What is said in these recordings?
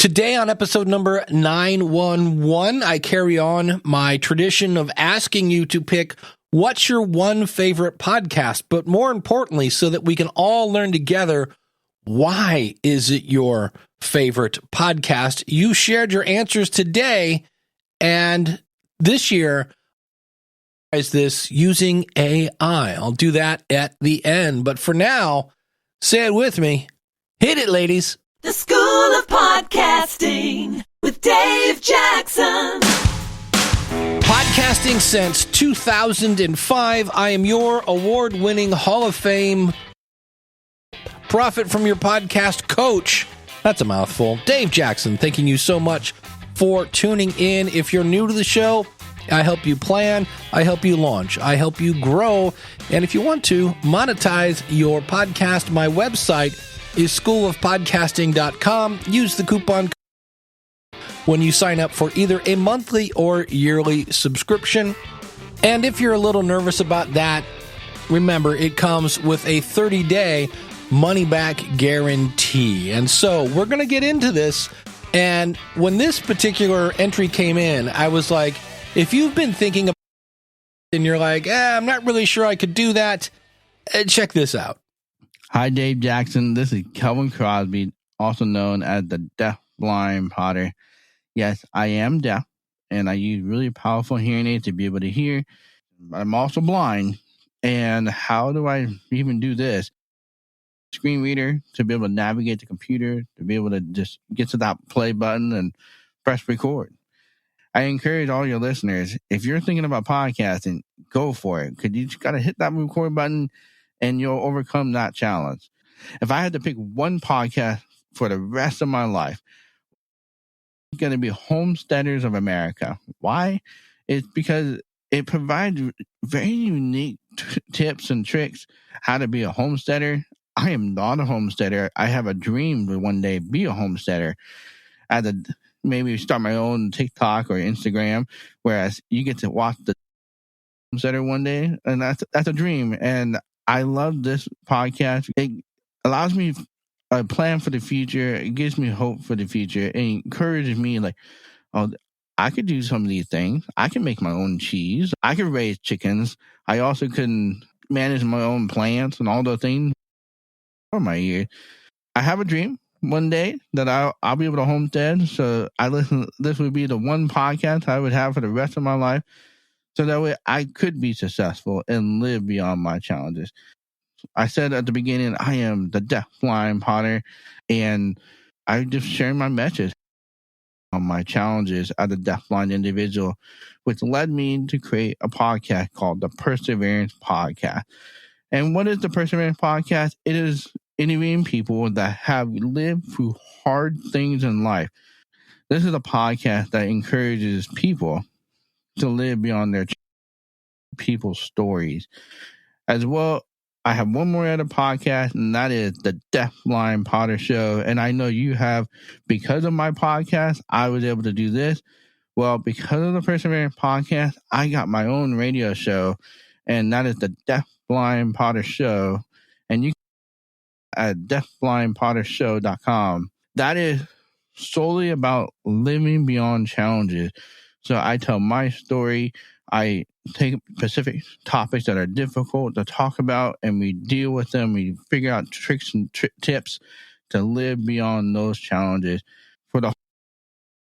Today on episode number 911, I carry on my tradition of asking you to pick what's your one favorite podcast, but more importantly, so that we can all learn together, why is it your favorite podcast? You shared your answers today, and this year, is this using AI. I'll do that at the end, but for now, say it with me. Hit it, ladies. The School of Podcasting with Dave Jackson. Podcasting since 2005. I am your award-winning Hall of Fame profit from your podcast coach. That's a mouthful. Dave Jackson, thanking you so much for tuning in. If you're new to the show, I help you plan, I help you launch, I help you grow. And if you want to monetize your podcast, my website is schoolofpodcasting.com. Use the coupon code when you sign up for either a monthly or yearly subscription. And if you're a little nervous about that, remember, it comes with a 30-day money-back guarantee. And so we're going to get into this. And when this particular entry came in, I was like, if you've been thinking about it and you're like, I'm not really sure I could do that, check this out. Hi, Dave Jackson. This is Kelvin Crosby, also known as the Deaf Blind Potter. Yes, I am deaf, and I use really powerful hearing aids to be able to hear. I'm also blind, and how do I even do this? Screen reader to be able to navigate the computer, to be able to just get to that play button and press record. I encourage all your listeners, if you're thinking about podcasting, go for it, because you just got to hit that record button and you'll overcome that challenge. If I had to pick one podcast for the rest of my life, it's going to be Homesteaders of America. Why? It's because it provides very unique tips and tricks how to be a homesteader. I am not a homesteader. I have a dream to one day be a homesteader. Maybe start my own TikTok or Instagram, whereas you get to watch the homesteader one day, and that's a dream. And I love this podcast. It allows me a plan for the future. It gives me hope for the future. It encourages me like, oh, I could do some of these things. I can make my own cheese. I could raise chickens. I also can manage my own plants and all those things for my year. I have a dream one day that I'll be able to homestead. So this would be the one podcast I would have for the rest of my life. So that way I could be successful and live beyond my challenges. I said at the beginning, I am the Deaf Blind Potter, and I just share my message on my challenges as a deaf blind individual, which led me to create a podcast called the Perseverance Podcast. And what is the Perseverance Podcast? It is interviewing people that have lived through hard things in life. This is a podcast that encourages people to live beyond their people's stories. As well, I have one more other podcast, and that is the Deaf Blind Potter Show. And I know you have, because of my podcast, I was able to do this. Well, because of the Perseverance Podcast, I got my own radio show, and that is the Deaf Blind Potter Show. And you can at deafblindpottershow.com. That is solely about living beyond challenges. So I tell my story. I take specific topics that are difficult to talk about, and we deal with them. We figure out tricks and tips to live beyond those challenges. For the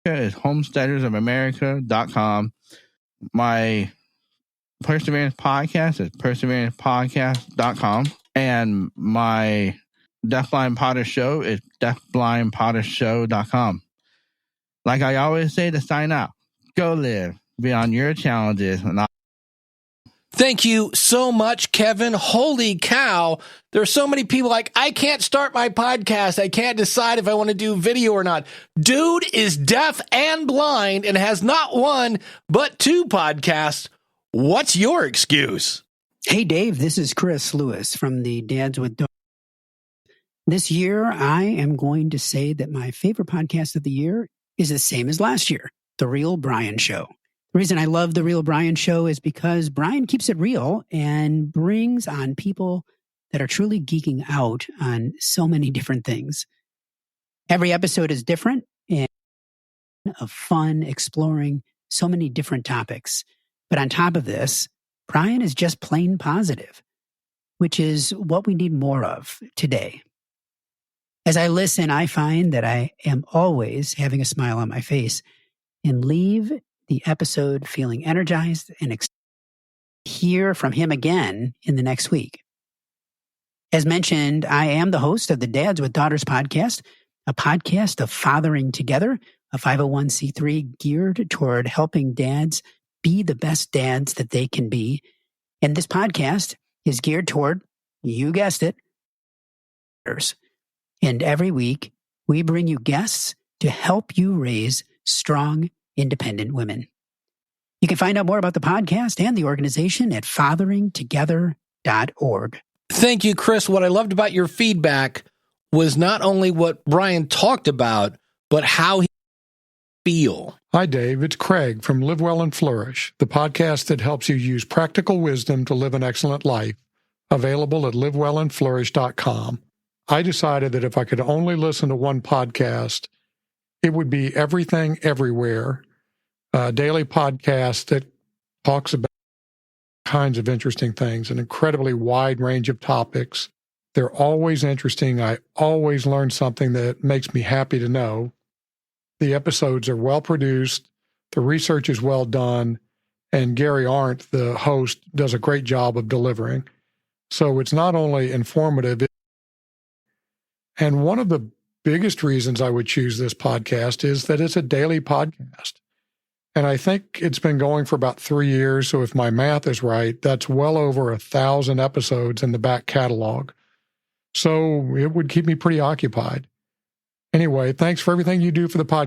is homesteadersofamerica.com. My Perseverance Podcast is perseverancepodcast.com. And my Deafblind Potter Show is deafblindpottershow.com. Like I always say to sign out, go live beyond your challenges. Thank you so much, Kevin. Holy cow. There are so many people like, I can't start my podcast. I can't decide if I want to do video or not. Dude is deaf and blind and has not one, but two podcasts. What's your excuse? Hey, Dave, this is Chris Lewis from the Dads with Dogs. This year, I am going to say that my favorite podcast of the year is the same as last year, The Real Brian Show. The reason I love The Real Brian Show is because Brian keeps it real and brings on people that are truly geeking out on so many different things. Every episode is different, and of fun exploring so many different topics. But on top of this, Brian is just plain positive, which is what we need more of today. As I listen, I find that I am always having a smile on my face and leave the episode feeling energized and excited to hear from him again in the next week. As mentioned, I am the host of the Dads with Daughters podcast, a podcast of fathering together, a 501c3 geared toward helping dads be the best dads that they can be. And this podcast is geared toward, you guessed it, daughters. And every week, we bring you guests to help you raise strong, independent women. You can find out more about the podcast and the organization at fatheringtogether.org. Thank you, Chris. What I loved about your feedback was not only what Brian talked about, but how he feel. Hi, Dave. It's Craig from Live Well and Flourish, the podcast that helps you use practical wisdom to live an excellent life. Available at livewellandflourish.com. I decided that if I could only listen to one podcast, it would be Everything Everywhere, a daily podcast that talks about kinds of interesting things, an incredibly wide range of topics. They're always interesting. I always learn something that makes me happy to know. The episodes are well produced, the research is well done, and Gary Arndt, the host, does a great job of delivering. So it's not only informative, and one of the biggest reasons I would choose this podcast is that it's a daily podcast. And I think it's been going for about 3 years. So if my math is right, that's well over 1,000 episodes in the back catalog. So it would keep me pretty occupied. Anyway, thanks for everything you do for the podcast,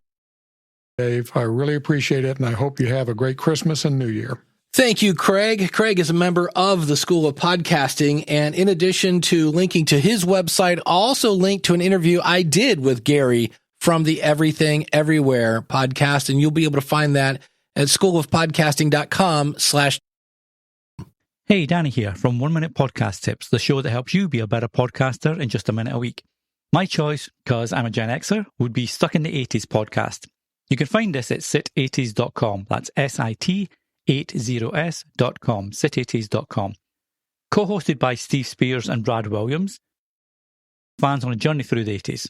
Dave. I really appreciate it, and I hope you have a great Christmas and New Year. Thank you, Craig. Craig is a member of the School of Podcasting, and in addition to linking to his website, I'll also link to an interview I did with Gary from the Everything Everywhere podcast, and you'll be able to find that at schoolofpodcasting.com/. Hey, Danny here from 1 Minute Podcast Tips, the show that helps you be a better podcaster in just a minute a week. My choice, because I'm a Gen Xer, would be Stuck in the 80s podcast. You can find this at sit80s.com. That's SIT80s.com, sit80s.com. Co-hosted by Steve Spears and Brad Williams, fans on a journey through the 80s.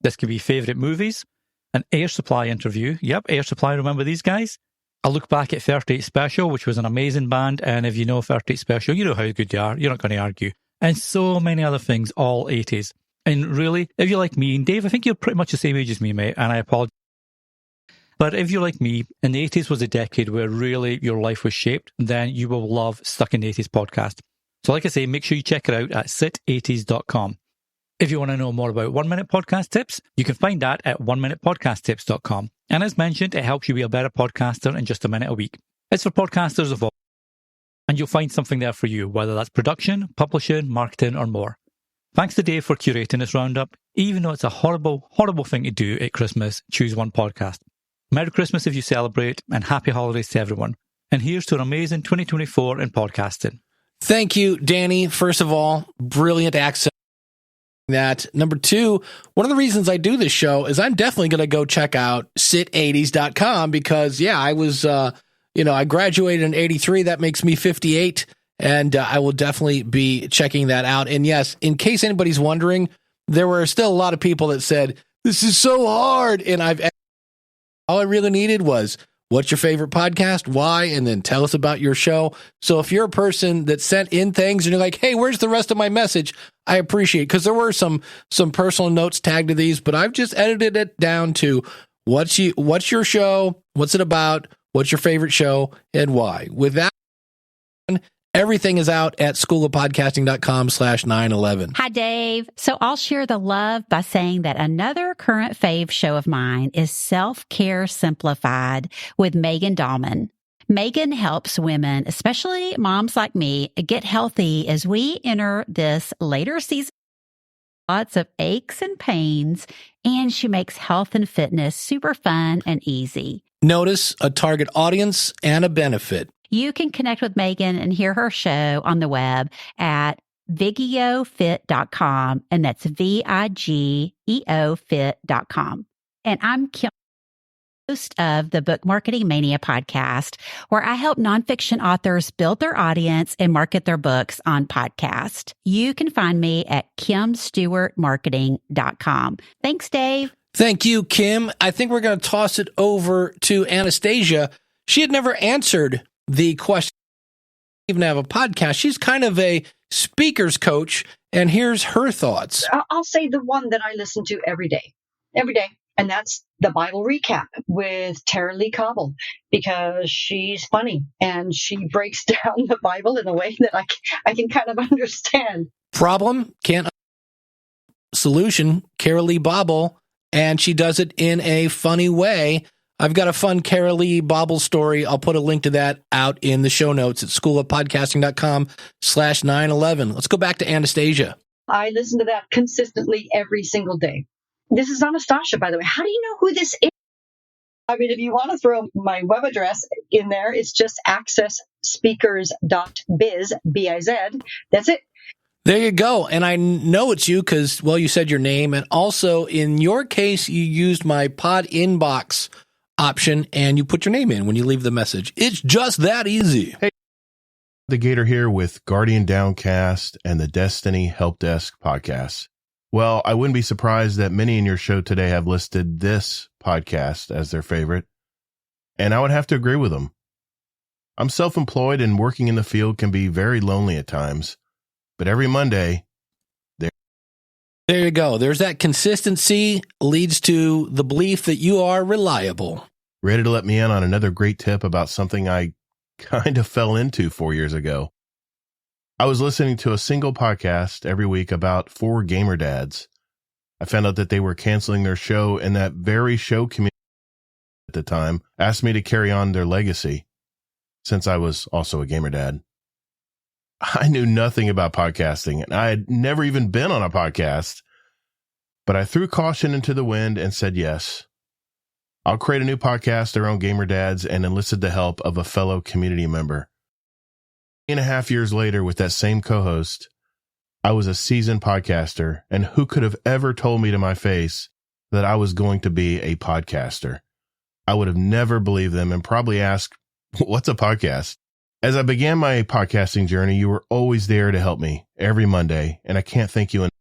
This could be favourite movies, an Air Supply interview. Yep, Air Supply, remember these guys? A look back at 38 Special, which was an amazing band, and if you know 38 Special, you know how good they are, you're not going to argue. And so many other things, all 80s. And really, if you're like me, and Dave, I think you're pretty much the same age as me, mate, and I apologize. But if you're like me, and the 80s was a decade where really your life was shaped, then you will love Stuck in the 80s podcast. So like I say, make sure you check it out at sit80s.com. If you want to know more about 1 Minute Podcast Tips, you can find that at 1minutepodcasttips.com. And as mentioned, it helps you be a better podcaster in just a minute a week. It's for podcasters of all, and you'll find something there for you, whether that's production, publishing, marketing, or more. Thanks to Dave for curating this roundup. Even though it's a horrible, horrible thing to do at Christmas, choose one podcast. Merry Christmas if you celebrate, and happy holidays to everyone. And here's to an amazing 2024 in podcasting. Thank you, Danny. First of all, brilliant accent. That. Number two, one of the reasons I do this show is I'm definitely going to go check out sit80s.com because, yeah, I was, I graduated in 83. That makes me 58. And I will definitely be checking that out. And yes, in case anybody's wondering, there were still a lot of people that said, this is so hard. And all I really needed was, what's your favorite podcast? Why? And then tell us about your show. So if you're a person that sent in things and you're like, hey, where's the rest of my message? I appreciate it because there were some personal notes tagged to these, but I've just edited it down to what's your show? What's it about? What's your favorite show and why? With that, everything is out at schoolofpodcasting.com/911. Hi, Dave. So I'll share the love by saying that another current fave show of mine is Self-Care Simplified with Megan Dahlman. Megan helps women, especially moms like me, get healthy as we enter this later season. Lots of aches and pains, and she makes health and fitness super fun and easy. Notice a target audience and a benefit. You can connect with Megan and hear her show on the web at vigeofit.com, and that's VIGEO fit.com. and I'm Kim, host of the Book Marketing Mania podcast, where I help nonfiction authors build their audience and market their books on podcast. You can find me at kimstewartmarketing.com. Thanks, Dave. Thank you, Kim. I think we're going to toss it over to Anastasia. She had never answered the question, even have a podcast. She's kind of a speaker's coach, and here's her thoughts. I'll say the one that I listen to every day, and that's the Bible Recap with Tara Lee Cobble, because she's funny and she breaks down the Bible in a way that I can kind of understand. Problem, can't. Solution, Tara Lee Cobble, and she does it in a funny way. I've got a fun Tara Lee Cobble story. I'll put a link to that out in the show notes at schoolofpodcasting.com/911. Let's go back to Anastasia. I listen to that consistently every single day. This is Anastasia, by the way. How do you know who this is? I mean, if you want to throw my web address in there, it's just accessspeakers.biz, B-I-Z. That's it. There you go. And I know it's you because, well, you said your name. And also, in your case, you used my Podinbox option and you put your name in when you leave the message. It's just that easy. Hey, the Gator here with Guardian Downcast and the Destiny Help Desk podcast. Well, I wouldn't be surprised that many in your show today have listed this podcast as their favorite, and I would have to agree with them. I'm self-employed and working in the field can be very lonely at times, but every Monday, there you go. There's that consistency leads to the belief that you are reliable. Ready to let me in on another great tip about something I kind of fell into 4 years ago. I was listening to a single podcast every week about 4 gamer dads. I found out that they were canceling their show, and that very show community at the time asked me to carry on their legacy, since I was also a gamer dad. I knew nothing about podcasting, and I had never even been on a podcast, but I threw caution into the wind and said yes. I'll create a new podcast around gamer dads and enlisted the help of a fellow community member. 3.5 years later, with that same co-host, I was a seasoned podcaster, and who could have ever told me to my face that I was going to be a podcaster? I would have never believed them and probably asked, what's a podcast? As I began my podcasting journey, you were always there to help me every Monday, and I can't thank you enough.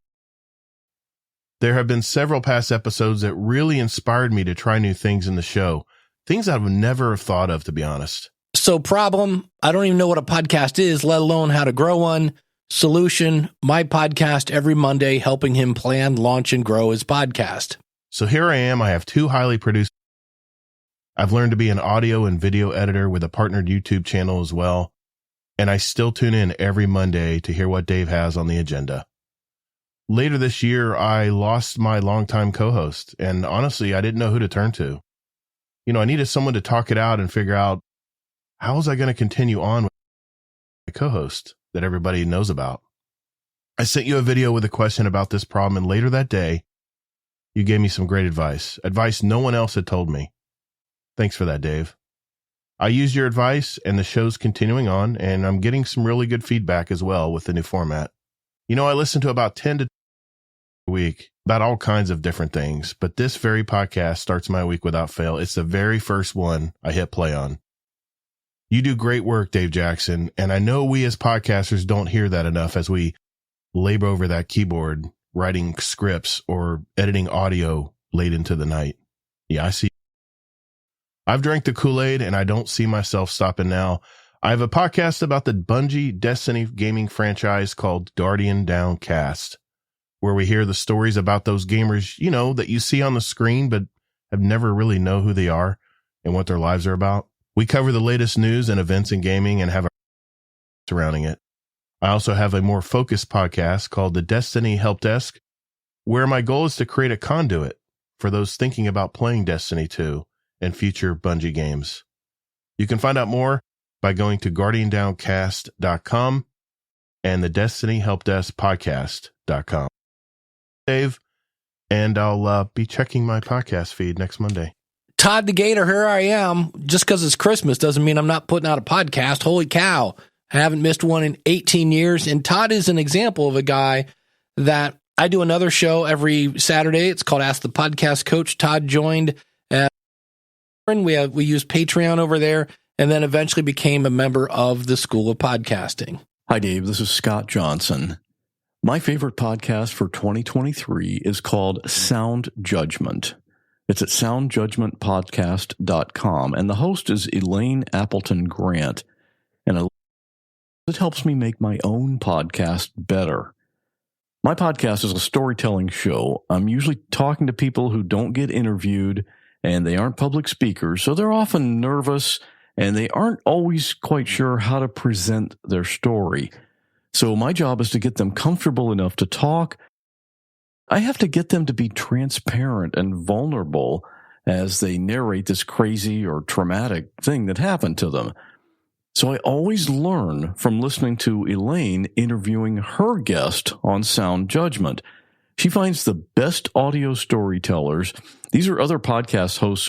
There have been several past episodes that really inspired me to try new things in the show, things I would never have thought of, to be honest. So problem, I don't even know what a podcast is, let alone how to grow one. Solution, my podcast every Monday, helping him plan, launch, and grow his podcast. So here I am. I have 2 highly produced. I've learned to be an audio and video editor with a partnered YouTube channel as well. And I still tune in every Monday to hear what Dave has on the agenda. Later this year, I lost my longtime co-host, and honestly, I didn't know who to turn to. You know, I needed someone to talk it out and figure out, how was I going to continue on with my co-host that everybody knows about? I sent you a video with a question about this problem, and later that day, you gave me some great advice no one else had told me. Thanks for that, Dave. I used your advice, and the show's continuing on, and I'm getting some really good feedback as well with the new format. You know, I listen to about 10 to a week about all kinds of different things, but this very podcast starts my week without fail. It's the very first one I hit play on. You do great work, Dave Jackson, and I know we as podcasters don't hear that enough as we labor over that keyboard, writing scripts or editing audio late into the night. Yeah, I see. I've drank the Kool-Aid, and I don't see myself stopping now. I have a podcast about the Bungie Destiny gaming franchise called Guardian Downcast, where we hear the stories about those gamers, you know, that you see on the screen but have never really know who they are and what their lives are about. We cover the latest news and events in gaming and have a surrounding it. I also have a more focused podcast called the Destiny Help Desk, where my goal is to create a conduit for those thinking about playing Destiny 2 and future Bungie games. You can find out more by going to guardiandowncast.com and the Destiny Help Desk podcast.com. Dave, and I'll be checking my podcast feed next Monday. Todd the Gator, here I am. Just because it's Christmas doesn't mean I'm not putting out a podcast. Holy cow. I haven't missed one in 18 years. And Todd is an example of a guy that I do another show every Saturday. It's called Ask the Podcast Coach. Todd joined. We use Patreon over there, and then eventually became a member of the School of Podcasting. Hi, Dave. This is Scott Johnson. My favorite podcast for 2023 is called Sound Judgment. It's at soundjudgmentpodcast.com, and the host is Elaine Appleton Grant, and it helps me make my own podcast better. My podcast is a storytelling show. I'm usually talking to people who don't get interviewed, and they aren't public speakers, so they're often nervous, and they aren't always quite sure how to present their story. So my job is to get them comfortable enough to talk. I have to get them to be transparent and vulnerable as they narrate this crazy or traumatic thing that happened to them. So I always learn from listening to Elaine interviewing her guest on Sound Judgment. She finds the best audio storytellers. These are other podcast hosts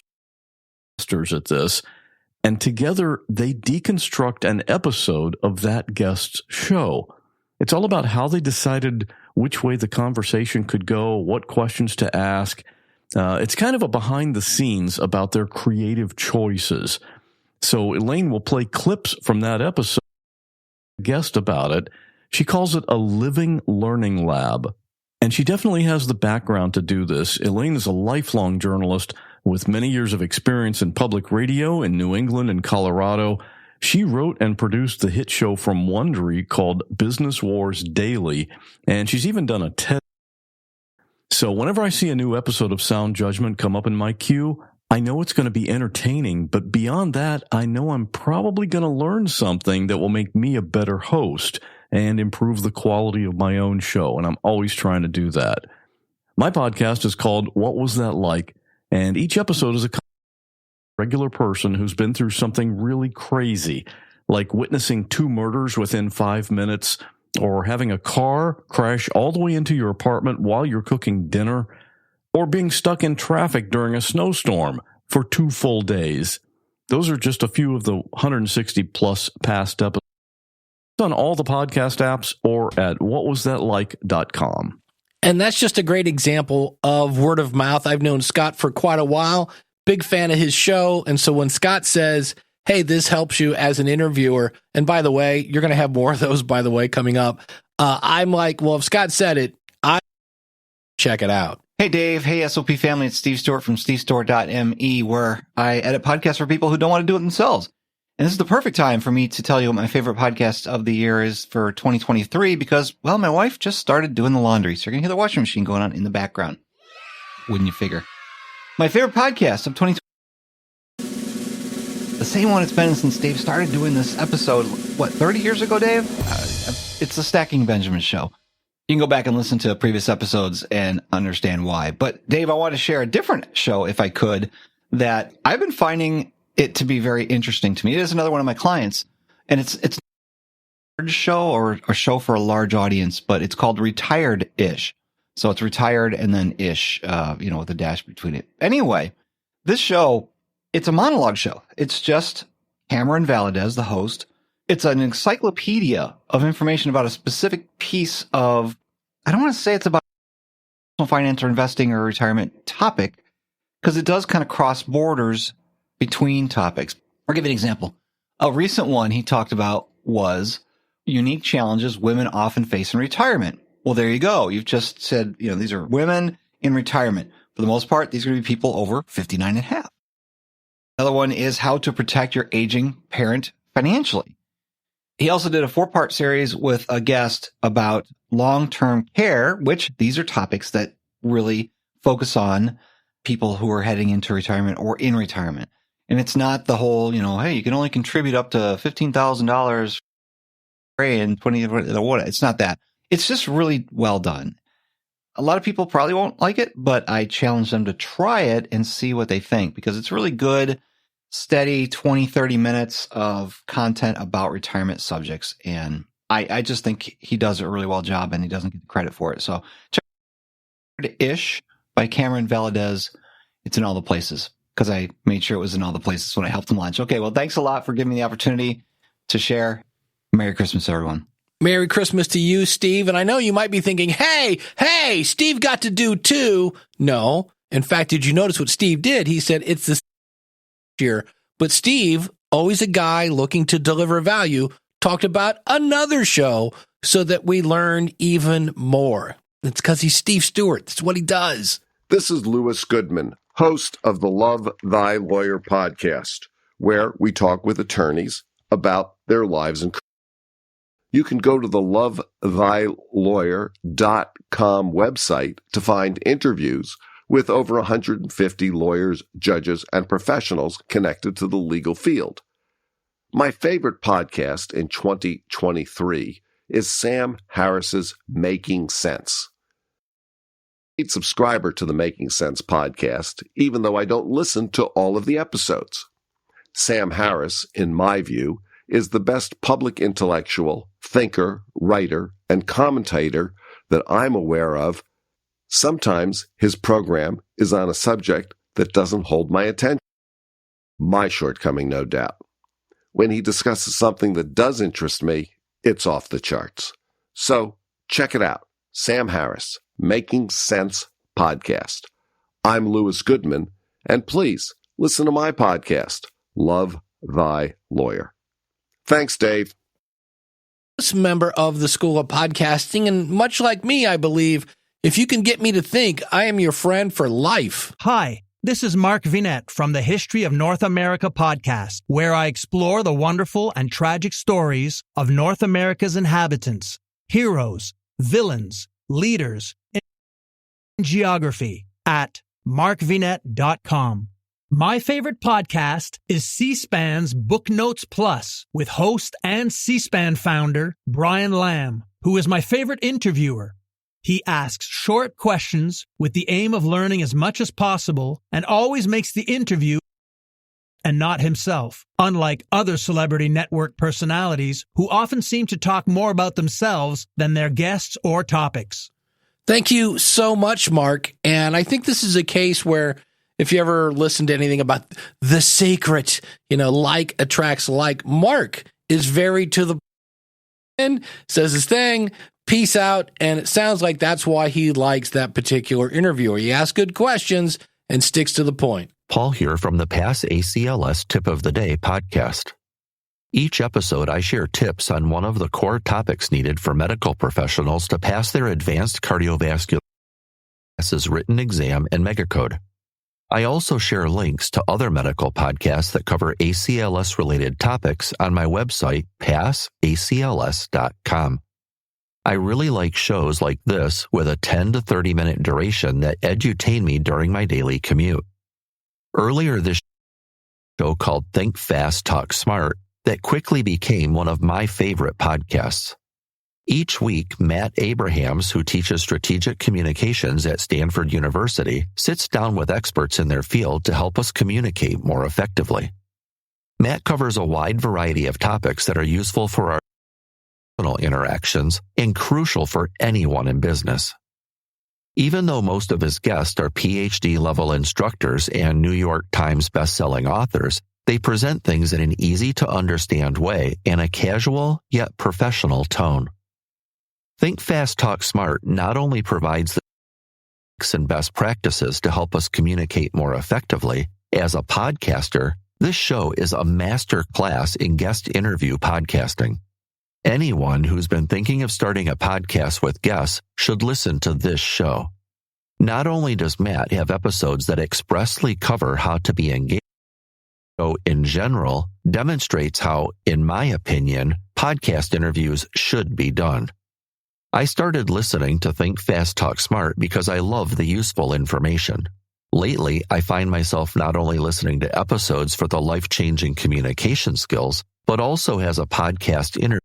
at this, and together they deconstruct an episode of that guest's show. It's all about how they decided which way the conversation could go, what questions to ask. It's kind of a behind the scenes about their creative choices. So Elaine will play clips from that episode, guest about it. She calls it a living learning lab. And she definitely has the background to do this. Elaine is a lifelong journalist with many years of experience in public radio in New England and Colorado. She wrote and produced the hit show from Wondery called Business Wars Daily, and she's even done a TED. So whenever I see a new episode of Sound Judgment come up in my queue, I know it's going to be entertaining, but beyond that, I know I'm probably going to learn something that will make me a better host and improve the quality of my own show, and I'm always trying to do that. My podcast is called What Was That Like? And each episode is a regular person who's been through something really crazy, like witnessing 2 murders within 5 minutes, or having a car crash all the way into your apartment while you're cooking dinner, or being stuck in traffic during a snowstorm for 2 full days. Those are just a few of the 160 plus past episodes on all the podcast apps or at whatwasthatlike.com. And that's just a great example of word of mouth. I've known Scott for quite a while, big fan of his show. And so when Scott says, hey, this helps you as an interviewer, and by the way, you're going to have more of those, by the way, coming up. I'm like, well, if Scott said it, I check it out. Hey, Dave. Hey, SOP family. It's Steve Stewart from stevestewart.me, where I edit podcasts for people who don't want to do it themselves. And this is the perfect time for me to tell you what my favorite podcast of the year is for 2023 because, well, my wife just started doing the laundry. So you're going to hear the washing machine going on in the background. Wouldn't you figure? My favorite podcast of 2023. The same one it's been since Dave started doing this episode, 30 years ago, Dave? It's the Stacking Benjamin Show. You can go back and listen to previous episodes and understand why. But, Dave, I want to share a different show, if I could, that I've been finding it to be very interesting to me. It is another one of my clients, and it's a large show or a show for a large audience, but it's called Retired-ish. So it's retired and then ish, with a dash between it. Anyway, this show, it's a monologue show. It's just Cameron Valadez, the host. It's an encyclopedia of information about a specific piece of, I don't want to say it's about finance or investing or retirement topic, because it does kind of cross borders between topics. I'll give you an example. A recent one he talked about was unique challenges women often face in retirement. Well, there you go. You've just said, these are women in retirement. For the most part, these are going to be people over 59 and a half. Another one is how to protect your aging parent financially. He also did a 4-part series with a guest about long-term care, which these are topics that really focus on people who are heading into retirement or in retirement. And it's not the whole, hey, you can only contribute up to $15,000 and 20, it's not that. It's just really well done. A lot of people probably won't like it, but I challenge them to try it and see what they think because it's really good, steady 20, 30 minutes of content about retirement subjects. And I just think he does a really well job and he doesn't get the credit for it. So check Ish by Cameron Valadez. It's in all the places because I made sure it was in all the places when I helped him launch. Okay, well, thanks a lot for giving me the opportunity to share. Merry Christmas, everyone. Merry Christmas to you, Steve. And I know you might be thinking, hey, Steve got to do 2. No. In fact, did you notice what Steve did? He said it's this year. But Steve, always a guy looking to deliver value, talked about another show so that we learn even more. It's because he's Steve Stewart. That's what he does. This is Louis Goodman, host of the Love Thy Lawyer podcast, where we talk with attorneys about their lives and careers. You can go to the lovethtylawyer.com website to find interviews with over 150 lawyers, judges, and professionals connected to the legal field. My favorite podcast in 2023 is Sam Harris's Making Sense. I'm a subscriber to the Making Sense podcast, even though I don't listen to all of the episodes. Sam Harris, in my view, is the best public intellectual, thinker, writer, and commentator that I'm aware of. Sometimes his program is on a subject that doesn't hold my attention. My shortcoming, no doubt. When he discusses something that does interest me, it's off the charts. So check it out. Sam Harris, Making Sense Podcast. I'm Louis Goodman, and please listen to my podcast, Love Thy Lawyer. Thanks, Dave. Member of the School of Podcasting, and much like me, I believe, if you can get me to think, I am your friend for life. Hi, this is Mark Vinette from the History of North America podcast, where I explore the wonderful and tragic stories of North America's inhabitants, heroes, villains, leaders, and geography at markvinette.com. My favorite podcast is C-SPAN's Book Notes Plus with host and C-SPAN founder Brian Lamb, who is my favorite interviewer. He asks short questions with the aim of learning as much as possible and always makes the interview and not himself, unlike other celebrity network personalities who often seem to talk more about themselves than their guests or topics. Thank you so much, Mark. And I think this is a case where if you ever listen to anything about The Secret, like attracts like, Mark is very to the end, says his thing, peace out, and it sounds like that's why he likes that particular interviewer. He asks good questions and sticks to the point. Paul here from the Pass ACLS Tip of the Day podcast. Each episode, I share tips on one of the core topics needed for medical professionals to pass their advanced cardiovascular written exam and megacode. I also share links to other medical podcasts that cover ACLS-related topics on my website, passacls.com. I really like shows like this with a 10 to 30-minute duration that edutain me during my daily commute. Earlier this show called Think Fast, Talk Smart that quickly became one of my favorite podcasts. Each week, Matt Abrahams, who teaches strategic communications at Stanford University, sits down with experts in their field to help us communicate more effectively. Matt covers a wide variety of topics that are useful for our personal interactions and crucial for anyone in business. Even though most of his guests are PhD-level instructors and New York Times best-selling authors, they present things in an easy-to-understand way in a casual yet professional tone. Think Fast, Talk Smart not only provides the tips and best practices to help us communicate more effectively, as a podcaster, this show is a master class in guest interview podcasting. Anyone who's been thinking of starting a podcast with guests should listen to this show. Not only does Matt have episodes that expressly cover how to be engaged, the show in general demonstrates how, in my opinion, podcast interviews should be done. I started listening to Think Fast, Talk Smart because I love the useful information. Lately, I find myself not only listening to episodes for the life-changing communication skills, but also as a podcast interview.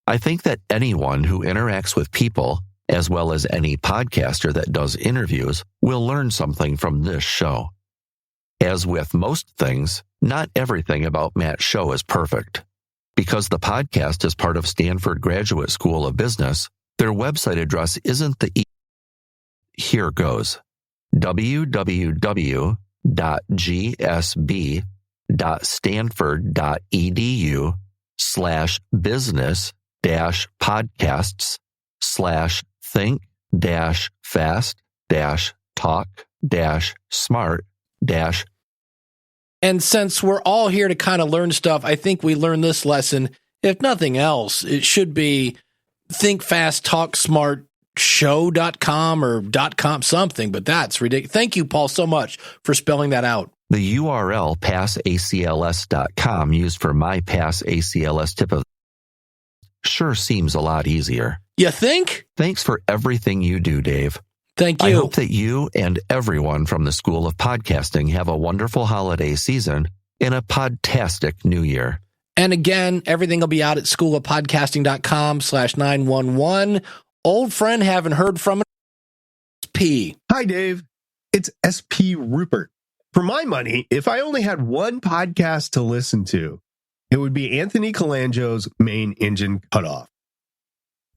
I think that anyone who interacts with people, as well as any podcaster that does interviews, will learn something from this show. As with most things, not everything about Matt's show is perfect. Because the podcast is part of Stanford Graduate School of Business, their website address isn't the Here goes. www.gsb.stanford.edu/business-dash think-fast-talk-smart- And since we're all here to kind of learn stuff, I think we learned this lesson. If nothing else, it should be thinkfasttalksmartshow.com or .com something, but that's ridiculous. Thank you, Paul, so much for spelling that out. The URL passacls.com used for my Pass ACLS tip of sure seems a lot easier. You think? Thanks for everything you do, Dave. Thank you. I hope that you and everyone from the School of Podcasting have a wonderful holiday season and a podtastic new year. And again, everything will be out at schoolofpodcasting.com/911. Old friend, haven't heard from it. SP. Hi, Dave. It's SP Rupert. For my money, if I only had one podcast to listen to, it would be Anthony Colangeo's Main Engine Cutoff.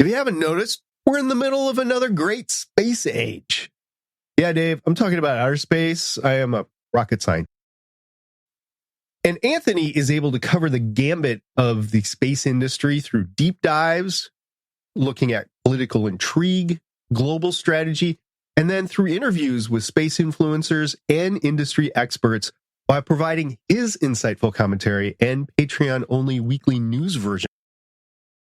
If you haven't noticed, we're in the middle of another great space age. Yeah, Dave, I'm talking about outer space. I am a rocket scientist. And Anthony is able to cover the gambit of the space industry through deep dives, looking at political intrigue, global strategy, and then through interviews with space influencers and industry experts while providing his insightful commentary and Patreon-only weekly news version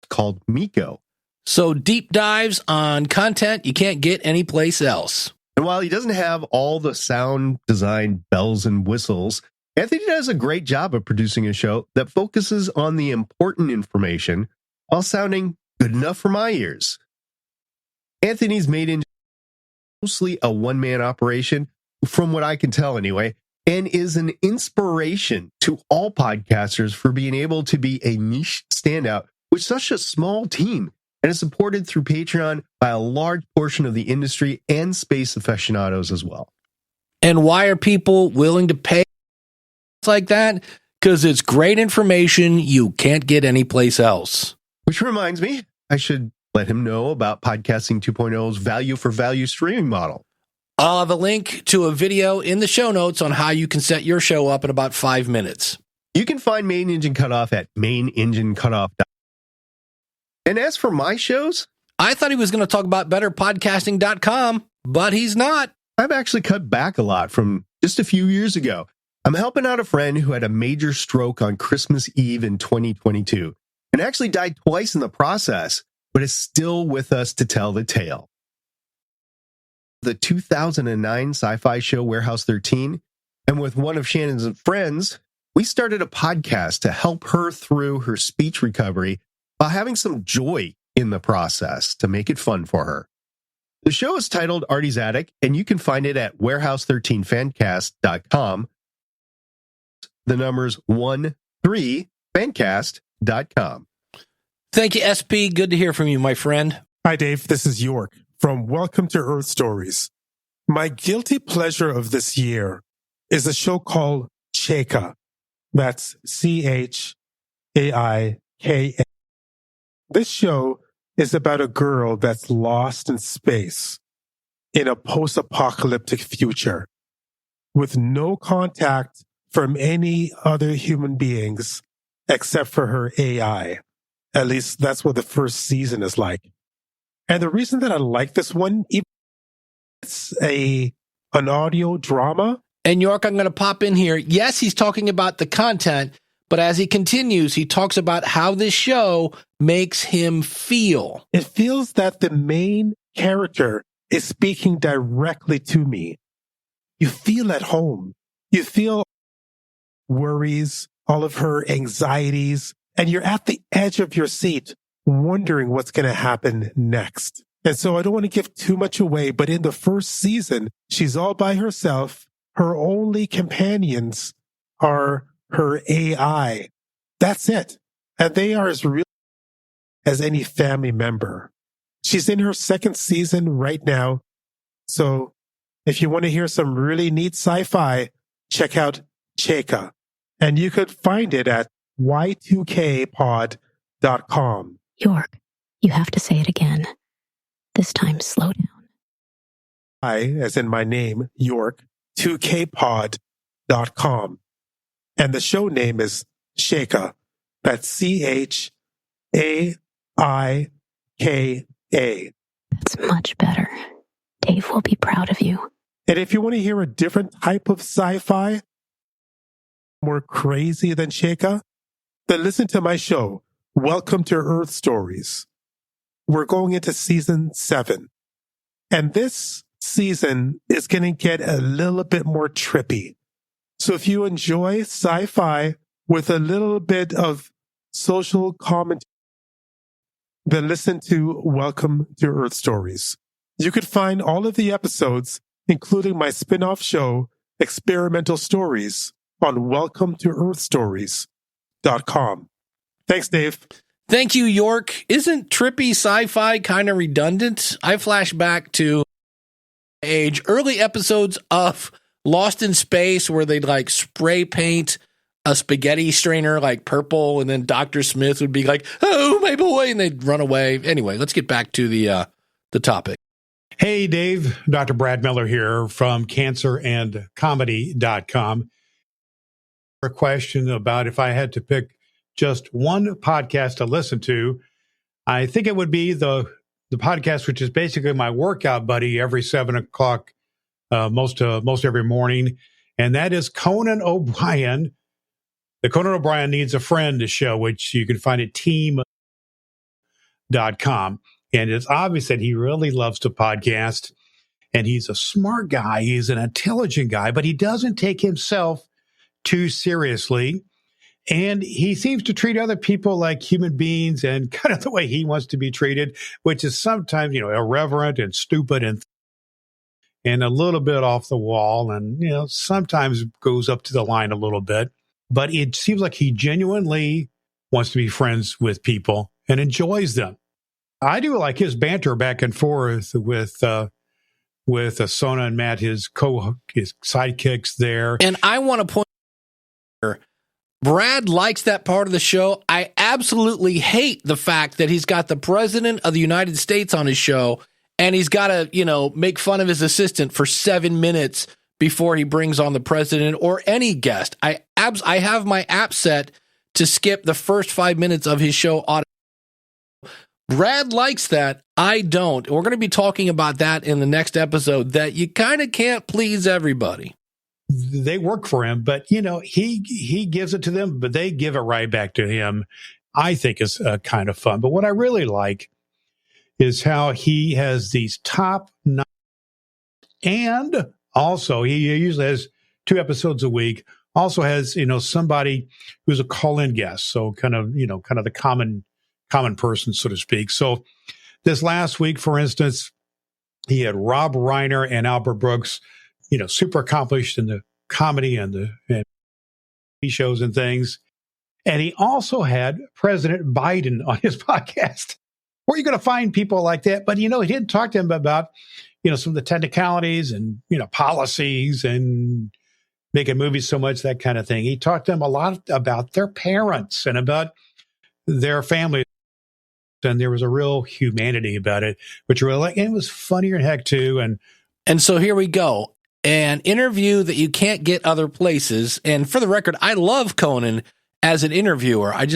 called Miko. So deep dives on content you can't get anyplace else. And while he doesn't have all the sound design bells and whistles, Anthony does a great job of producing a show that focuses on the important information while sounding good enough for my ears. Anthony's Made in mostly a one-man operation, from what I can tell anyway, and is an inspiration to all podcasters for being able to be a niche standout with such a small team, and is supported through Patreon by a large portion of the industry and space aficionados as well. And why are people willing to pay like that? Because it's great information you can't get anyplace else. Which reminds me, I should let him know about Podcasting 2.0's value for value streaming model. I'll have a link to a video in the show notes on how you can set your show up in about 5 minutes. You can find Main Engine Cutoff at mainenginecutoff.com. And as for my shows, I thought he was going to talk about betterpodcasting.com, but he's not. I've actually cut back a lot from just a few years ago. I'm helping out a friend who had a major stroke on Christmas Eve in 2022 and actually died twice in the process, but is still with us to tell the tale. The 2009 sci-fi show Warehouse 13, and with one of Shannon's friends, we started a podcast to help her through her speech recovery while having some joy in the process to make it fun for her. The show is titled Artie's Attic, and you can find it at warehouse13fancast.com. The numbers 13fancast.com. Thank you, SP. Good to hear from you, my friend. Hi, Dave. This is York from Welcome to Earth Stories. My guilty pleasure of this year is a show called Cheka. That's Chaika. This show is about a girl that's lost in space in a post-apocalyptic future with no contact from any other human beings except for her AI. At least that's what the first season is like. And the reason that I like this one, even it's an audio drama. And York, I'm going to pop in here. Yes, he's talking about the content, but as he continues, he talks about how this show makes him feel. It feels that the main character is speaking directly to me. You feel at home. You feel worries, all of her anxieties, and you're at the edge of your seat wondering what's going to happen next. And so I don't want to give too much away, but in the first season, she's all by herself. Her only companions are her AI. That's it. And they are as real as any family member. She's in her second season right now. So if you want to hear some really neat sci-fi, check out Cheka. And you could find it at y2kpod.com. York, you have to say it again. This time, slow down. I, as in my name, York, 2kpod.com. And the show name is Cheka. That's Chaika. That's much better. Dave will be proud of you. And if you want to hear a different type of sci-fi, more crazy than Sheikah, then listen to my show, Welcome to Earth Stories. We're going into season 7. And this season is going to get a little bit more trippy. So if you enjoy sci-fi with a little bit of social commentary, then listen to Welcome to Earth Stories. You could find all of the episodes, including my spin-off show, Experimental Stories, on welcometoearthstories.com. Thanks, Dave. Thank you, York. Isn't trippy sci-fi kind of redundant? I flash back to early episodes of Lost in Space where they'd like spray paint a spaghetti strainer like purple, and then Dr. Smith would be like, "Oh, my boy," and they'd run away. Anyway, let's get back to the topic. Hey, Dave. Dr. Brad Miller here from cancerandcomedy.com. A question about if I had to pick just one podcast to listen to, I think it would be the podcast, which is basically my workout buddy every 7 o'clock, most every morning. And that is Conan O'Brien. The Conan O'Brien Needs a Friend show, which you can find at team.com. And it's obvious that he really loves to podcast. And he's a smart guy. He's an intelligent guy, but he doesn't take himself too seriously. And he seems to treat other people like human beings and kind of the way he wants to be treated, which is sometimes, irreverent and stupid and a little bit off the wall. And, sometimes goes up to the line a little bit. But it seems like he genuinely wants to be friends with people and enjoys them. I do like his banter back and forth with Sona and Matt, his sidekicks there. And I want to point out, Brad likes that part of the show. I absolutely hate the fact that he's got the president of the United States on his show, and he's got to, make fun of his assistant for 7 minutes before he brings on the president or any guest. I have my app set to skip the first 5 minutes of his show automatically. Brad likes that. I don't. We're going to be talking about that in the next episode, that you kind of can't please everybody. They work for him, but, he gives it to them, but they give it right back to him. I think is kind of fun. But what I really like is how he has these top 9, and also he usually has 2 episodes a week. Also has, somebody who's a call-in guest. So kind of the common person, so to speak. So this last week, for instance, he had Rob Reiner and Albert Brooks, super accomplished in the comedy and the shows and things. And he also had President Biden on his podcast. Where are you going to find people like that? But, he didn't talk to him about, some of the technicalities and, policies and making movies so much, that kind of thing. He talked to them a lot about their parents and about their families. And there was a real humanity about it, which really like. And it was funnier than heck too. And so here we go, an interview that you can't get other places. And for the record, I love Conan as an interviewer. I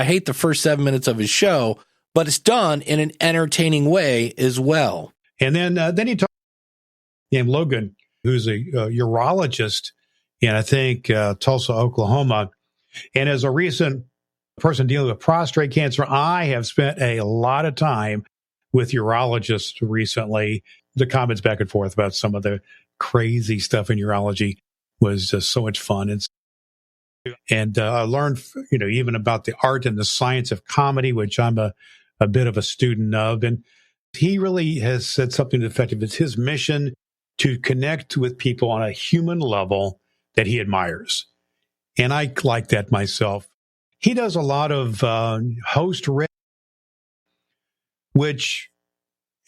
hate the first 7 minutes of his show, but it's done in an entertaining way as well. And then he talked to Logan, who's a urologist in, I think, Tulsa, Oklahoma. And as a recent person dealing with prostate cancer, I have spent a lot of time with urologists recently. The comments back and forth about some of the crazy stuff in urology was just so much fun. And I learned, even about the art and the science of comedy, which I'm a bit of a student of. And he really has said something effective. It's his mission to connect with people on a human level that he admires. And I like that myself. He does a lot of host, which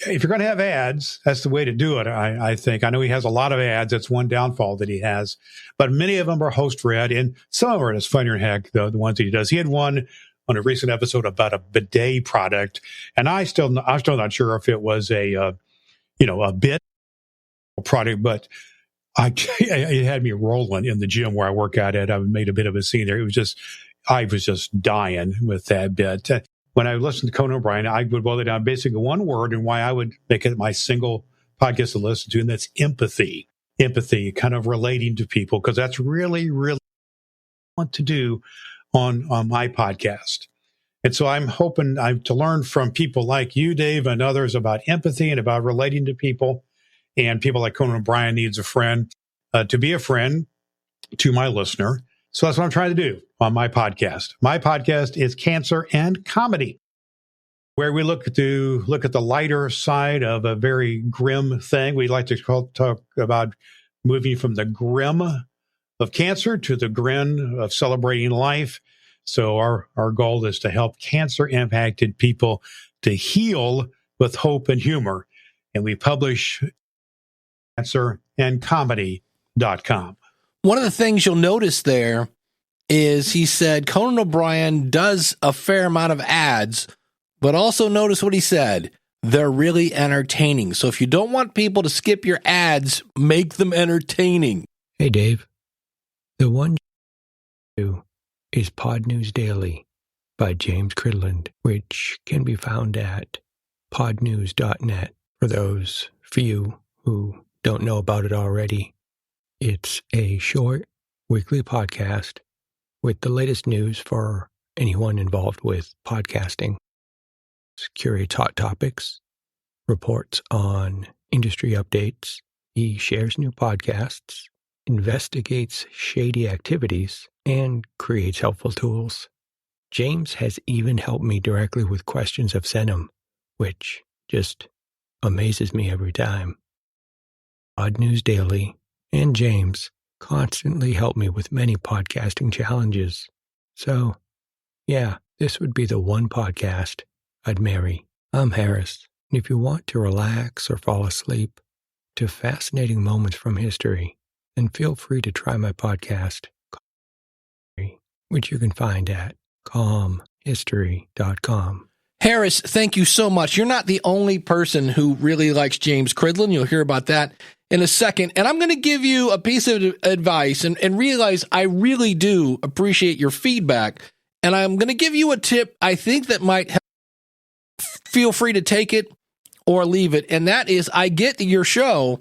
if you're going to have ads, that's the way to do it, I think. I know he has a lot of ads. That's one downfall that he has. But many of them are host read, and some of them are just funnier than heck, the ones that he does. He had one on a recent episode about a bidet product, and I'm still not sure if it was a bit product, but it had me rolling in the gym where I work out at. I made a bit of a scene there. I was just dying with that bit. when I listened to Conan O'Brien, I would boil it down basically one word and why I would make it my single podcast to listen to, and that's empathy. Empathy, kind of relating to people, because that's really, really what I want to do on my podcast. And so I'm hoping to learn from people like you, Dave, and others about empathy and about relating to people. And people like Conan O'Brien needs a friend to be a friend to my listener. So that's what I'm trying to do on my podcast. My podcast is Cancer and Comedy, where we look at the lighter side of a very grim thing. We like to talk about moving from the grim of cancer to the grin of celebrating life. So our goal is to help cancer-impacted people to heal with hope and humor. And we publish cancerandcomedy.com. One of the things you'll notice there is he said Conan O'Brien does a fair amount of ads, but also notice what he said. They're really entertaining. So if you don't want people to skip your ads, make them entertaining. Hey, Dave. The one you do is Pod News Daily by James Cridland, which can be found at podnews.net for those few who don't know about it already. It's a short weekly podcast with the latest news for anyone involved with podcasting. It curates hot topics, reports on industry updates. He shares new podcasts, investigates shady activities, and creates helpful tools. James has even helped me directly with questions I've sent him, which just amazes me every time. Pod News Daily and James constantly help me with many podcasting challenges. So, yeah, this would be the one podcast I'd marry. I'm Harris, and if you want to relax or fall asleep to fascinating moments from history, then feel free to try my podcast, which you can find at calmhistory.com. Harris, thank you so much. You're not the only person who really likes James Cridland. You'll hear about that in a second. And I'm going to give you a piece of advice and realize I really do appreciate your feedback. And I'm going to give you a tip I think that might help. Feel free to take it or leave it. And that is, I get your show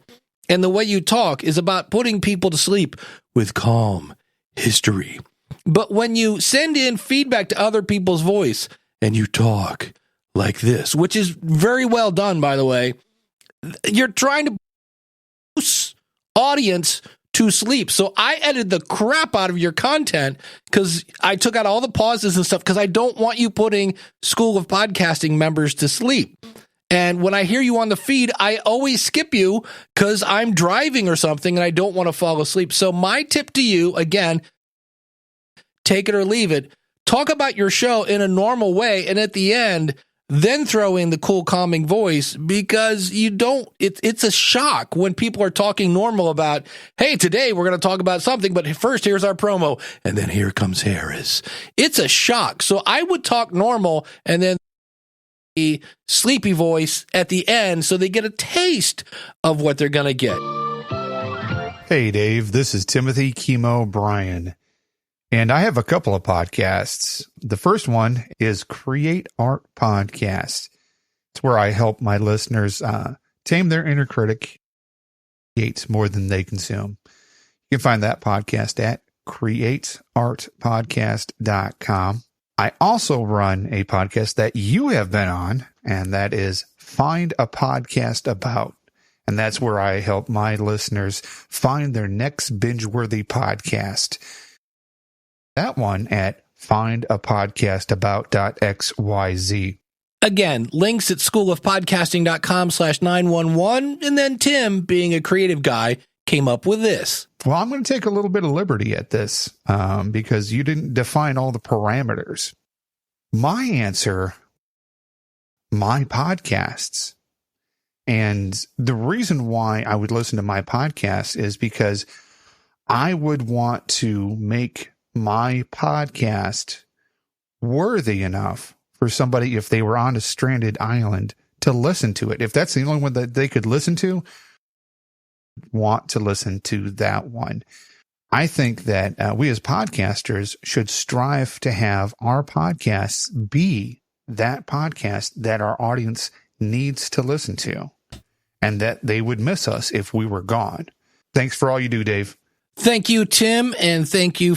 and the way you talk is about putting people to sleep with calm history. But when you send in feedback to other people's voice and you talk like this, which is very well done, by the way, you're trying to boost audience to sleep. So I edited the crap out of your content because I took out all the pauses and stuff because I don't want you putting School of Podcasting members to sleep. And when I hear you on the feed, I always skip you because I'm driving or something and I don't want to fall asleep. So my tip to you, again, take it or leave it. Talk about your show in a normal way. And at the end, then throw in the cool, calming voice because you don't, it's a shock when people are talking normal about, hey, today we're going to talk about something, but first here's our promo. And then here comes Harris. It's a shock. So I would talk normal and then the sleepy voice at the end so they get a taste of what they're going to get. Hey, Dave, this is Timothy Chemo Bryan. And I have a couple of podcasts. The first one is Create Art Podcast. It's where I help my listeners tame their inner critic, create more than they consume. You can find that podcast at createartpodcast.com. I also run a podcast that you have been on, and that is Find a Podcast About. And that's where I help my listeners find their next binge-worthy podcast. That one at findapodcastabout.xyz. Again, links at schoolofpodcasting.com/911. And then Tim, being a creative guy, came up with this. Well, I'm going to take a little bit of liberty at this because you didn't define all the parameters. My answer, my podcasts. And the reason why I would listen to my podcast is because I would want to make my podcast worthy enough for somebody, if they were on a stranded island, to listen to it. If that's the only one that they could listen to, want to listen to that one. I think that we as podcasters should strive to have our podcasts be that podcast that our audience needs to listen to, and that they would miss us if we were gone. Thanks for all you do, Dave. Thank you, Tim, and thank you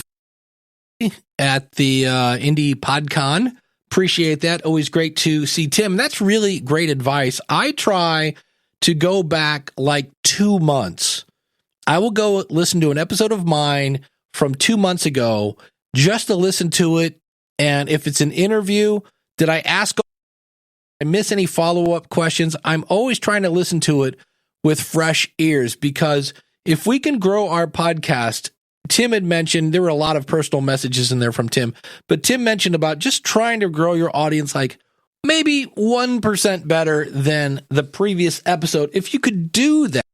at the Indie PodCon. Appreciate that. Always great to see Tim. That's really great advice. I try to go back like 2 months. I will go listen to an episode of mine from 2 months ago just to listen to it. And if it's an interview, did I ask, I miss any follow-up questions? I'm always trying to listen to it with fresh ears, because if we can grow our podcast, Tim had mentioned, there were a lot of personal messages in there from Tim, but Tim mentioned about just trying to grow your audience like maybe 1% better than the previous episode. If you could do that,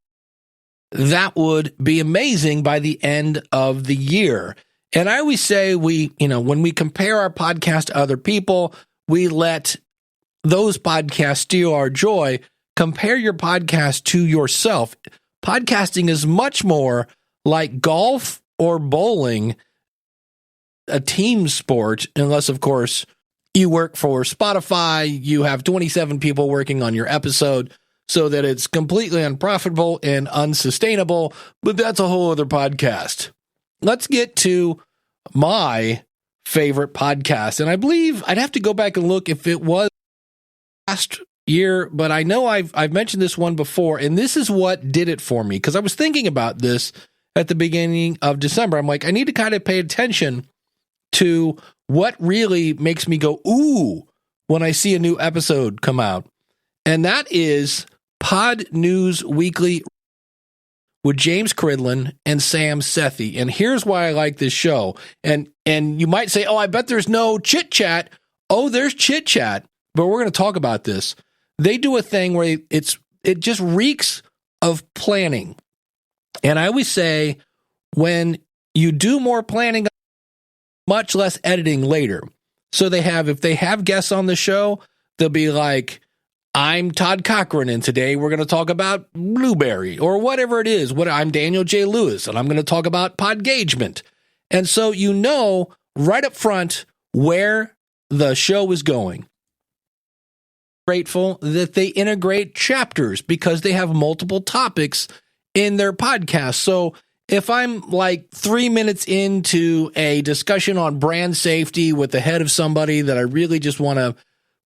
that would be amazing by the end of the year. And I always say when we compare our podcast to other people, we let those podcasts steal our joy. Compare your podcast to yourself. Podcasting is much more like golf or bowling, a team sport, unless, of course, you work for Spotify, you have 27 people working on your episode, so that it's completely unprofitable and unsustainable, but that's a whole other podcast. Let's get to my favorite podcast, and I believe I'd have to go back and look if it was last year, but I know I've mentioned this one before, and this is what did it for me, because I was thinking about this at the beginning of December. I'm like, I need to kind of pay attention to what really makes me go, ooh, when I see a new episode come out. And that is Pod News Weekly with James Cridland and Sam Sethi. And here's why I like this show. And you might say, oh, I bet there's no chit chat. Oh, there's chit chat, but we're going to talk about this. They do a thing where it just reeks of planning. And I always say, when you do more planning, much less editing later. So if they have guests on the show, they'll be like, I'm Todd Cochran, and today we're going to talk about Blueberry, or whatever it is. I'm Daniel J. Lewis, and I'm going to talk about Podgagement. And so you know right up front where the show is going. Grateful that they integrate chapters, because they have multiple topics in their podcast. So if I'm like 3 minutes into a discussion on brand safety with the head of somebody that I really just want to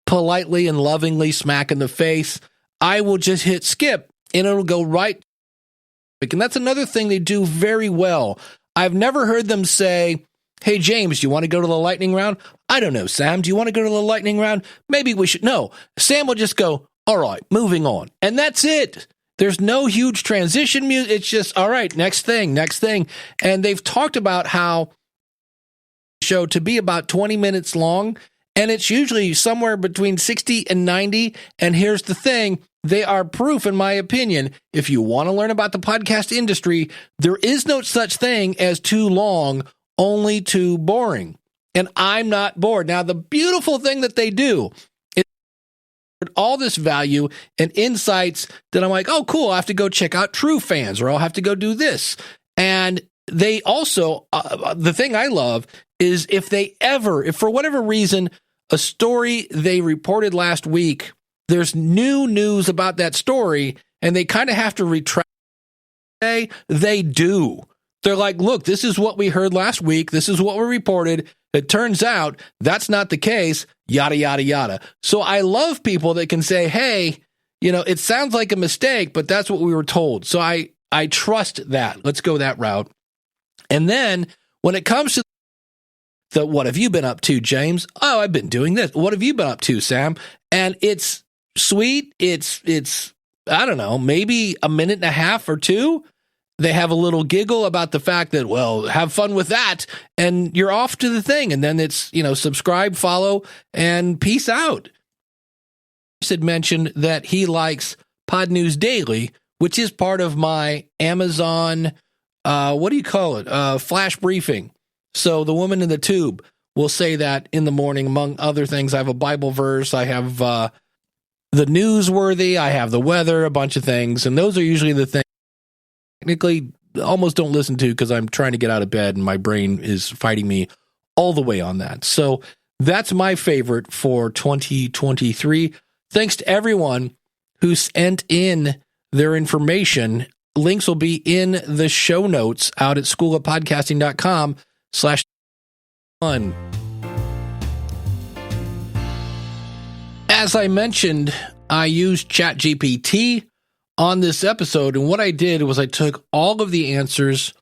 politely and lovingly smack in the face, I will just hit skip and it'll go right. And that's another thing they do very well. I've never heard them say, hey, James, do you want to go to the lightning round? I don't know, Sam, do you want to go to the lightning round? Maybe we should. No, Sam will just go, all right, moving on. And that's it. There's no huge transition music. It's just, all right, next thing. And they've talked about how the show to be about 20 minutes long, and it's usually somewhere between 60 and 90. And here's the thing. They are proof, in my opinion, if you want to learn about the podcast industry, there is no such thing as too long, only too boring. And I'm not bored. Now, the beautiful thing that they do is all this value and insights that I'm like, oh, cool, I have to go check out True Fans, or I'll have to go do this. And they also, the thing I love is if for whatever reason, a story they reported last week, there's new news about that story, and they kind of have to retract. They do. They're like, look, this is what we heard last week. This is what we reported. It turns out that's not the case, yada, yada, yada. So I love people that can say, hey, it sounds like a mistake, but that's what we were told. So I trust that. Let's go that route. And then when it comes to what have you been up to, James? Oh, I've been doing this. What have you been up to, Sam? And it's sweet. It's I don't know, maybe a minute and a half or two. They have a little giggle about the fact that, well, have fun with that, and you're off to the thing. And then it's, subscribe, follow, and peace out. Chris had mentioned that he likes Pod News Daily, which is part of my Amazon, what do you call it? Flash briefing. So the woman in the tube will say that in the morning, among other things. I have a Bible verse. I have the newsworthy. I have the weather, a bunch of things. And those are usually the things technically almost don't listen to, because I'm trying to get out of bed and my brain is fighting me all the way on that. So That's my favorite for 2023. Thanks to everyone who sent in their information. Links will be in the show notes out at schoolofpodcasting.com/1. As I mentioned, I used ChatGPT on this episode, and what I did was I took all of the answers,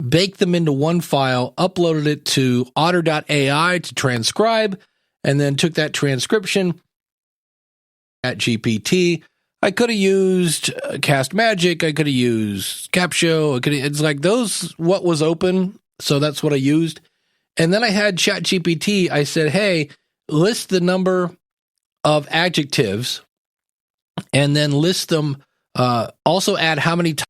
baked them into one file, uploaded it to otter.ai to transcribe, and then took that transcription at GPT. I could have used Cast Magic. I could have used Capsho. It's like those, what was open. So that's what I used. And then I had ChatGPT. I said, hey, list the number of adjectives and then list them. Also add how many times.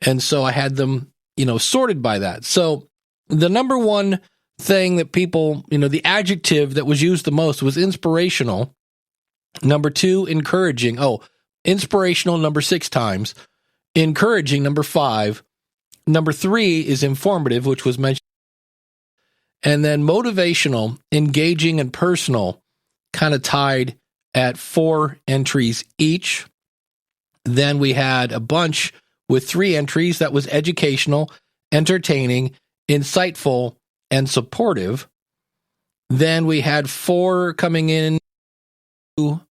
And so I had them, sorted by that. So the number one thing that people, the adjective that was used the most was inspirational. Number 2, encouraging. Oh, inspirational, number 6 times. Encouraging, number 5. Number 3 is informative, which was mentioned. And then motivational, engaging, and personal kind of tied at 4 entries each. Then we had a bunch with 3 entries. That was educational, entertaining, insightful, and supportive. Then we had 4 coming in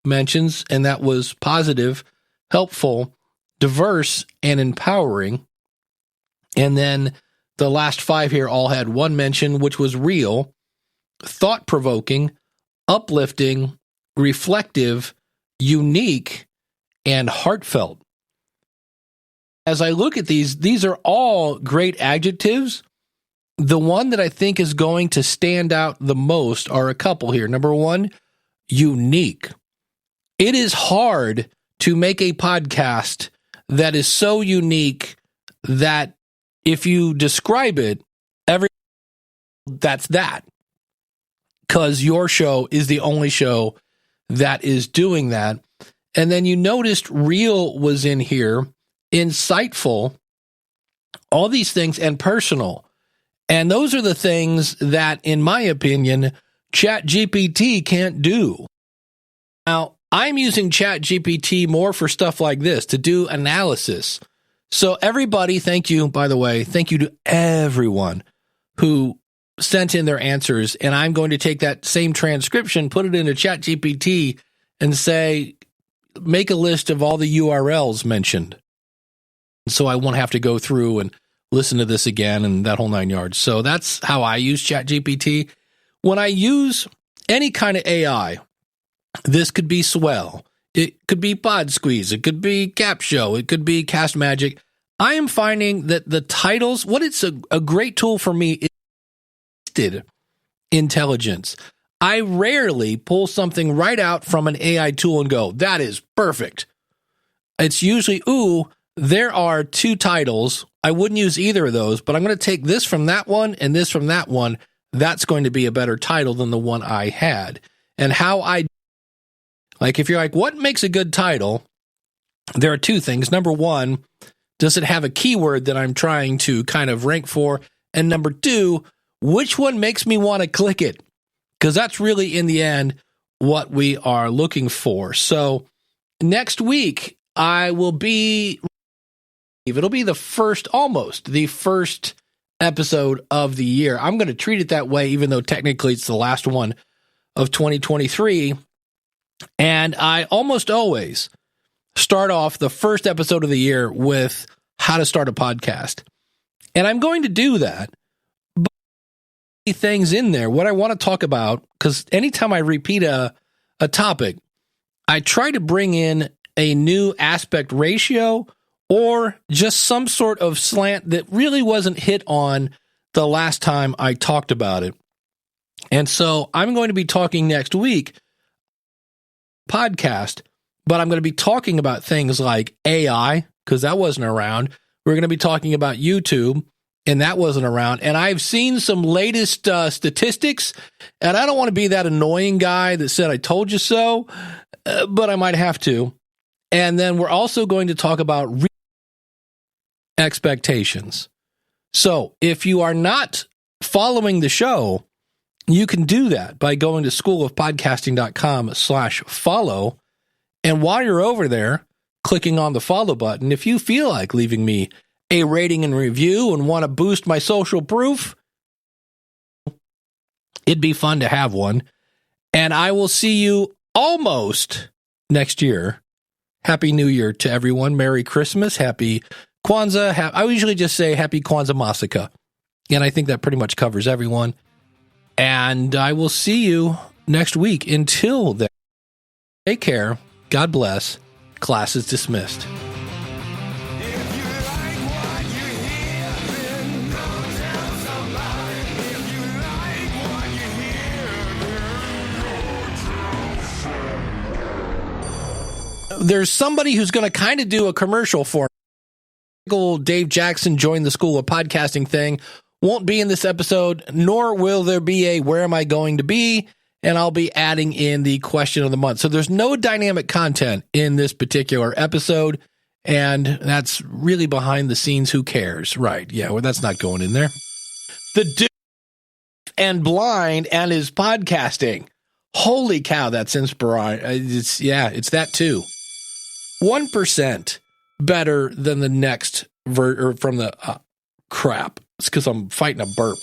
mentions, and that was positive, helpful, diverse, and empowering. And then the last 5 here all had 1 mention, which was real, thought-provoking, uplifting, reflective, unique, and heartfelt. As I look at these are all great adjectives. The one that I think is going to stand out the most are a couple here. Number 1, unique. It is hard to make a podcast that is so unique that if you describe it, that's that. Because your show is the only show that is doing that. And then you noticed real was in here, insightful, all these things, and personal. And those are the things that, in my opinion, ChatGPT can't do. Now, I'm using ChatGPT more for stuff like this, to do analysis. So everybody, thank you, by the way, thank you to everyone who sent in their answers. And I'm going to take that same transcription, put it into ChatGPT, and say, make a list of all the URLs mentioned. So I won't have to go through and listen to this again and that whole 9 yards. So that's how I use ChatGPT. When I use any kind of AI, this could be Swell, it could be Pod Squeeze, it could be Capsho, it could be Cast Magic. I am finding that the titles, what it's a great tool for me is intelligence. I rarely pull something right out from an AI tool and go, that is perfect. It's usually, there are 2 titles. I wouldn't use either of those, but I'm going to take this from that one and this from that one. That's going to be a better title than the one I had. And how if you're like, what makes a good title? There are 2 things. Number 1, does it have a keyword that I'm trying to kind of rank for? And number 2, which one makes me want to click it? Because that's really, in the end, what we are looking for. So next week, it'll be the first episode of the year. I'm going to treat it that way, even though technically it's the last one of 2023. And I almost always start off the first episode of the year with how to start a podcast. And I'm going to do that. But things in there, what I want to talk about, because anytime I repeat a topic, I try to bring in a new aspect ratio or just some sort of slant that really wasn't hit on the last time I talked about it. And so I'm going to be talking next week podcast, but I'm going to be talking about things like AI, because that wasn't around. We're going to be talking about YouTube, and that wasn't around. And I've seen some latest statistics, and I don't want to be that annoying guy that said, I told you so, but I might have to. And then we're also going to talk about expectations. So if you are not following the show, You can do that by going to schoolofpodcasting.com/follow. And while you're over there, clicking on the follow button, if you feel like leaving me a rating and review and want to boost my social proof, it'd be fun to have one. And I will see you almost next year. Happy New Year to everyone. Merry Christmas. Happy Kwanzaa. I usually just say Happy Kwanzaa Masaka. And I think that pretty much covers everyone. And I will see you next week. Until then, take care. God bless. Class is dismissed. There's somebody who's going to kind of do a commercial for Dave Jackson joined the School of Podcasting thing. Won't be in this episode, nor will there be a Where Am I Going to Be? And I'll be adding in the question of the month. So there's no dynamic content in this particular episode, and that's really behind the scenes. Who cares? Right. Yeah, well, that's not going in there. The Dude and Blind and his podcasting. Holy cow, that's inspiring. It's that too. 1% better than the next from the crap. It's because I'm fighting a burp.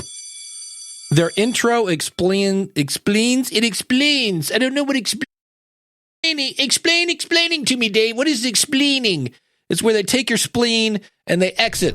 Their intro explains. I don't know what explaining to me, Dave. What is explaining? It's where they take your spleen and they exit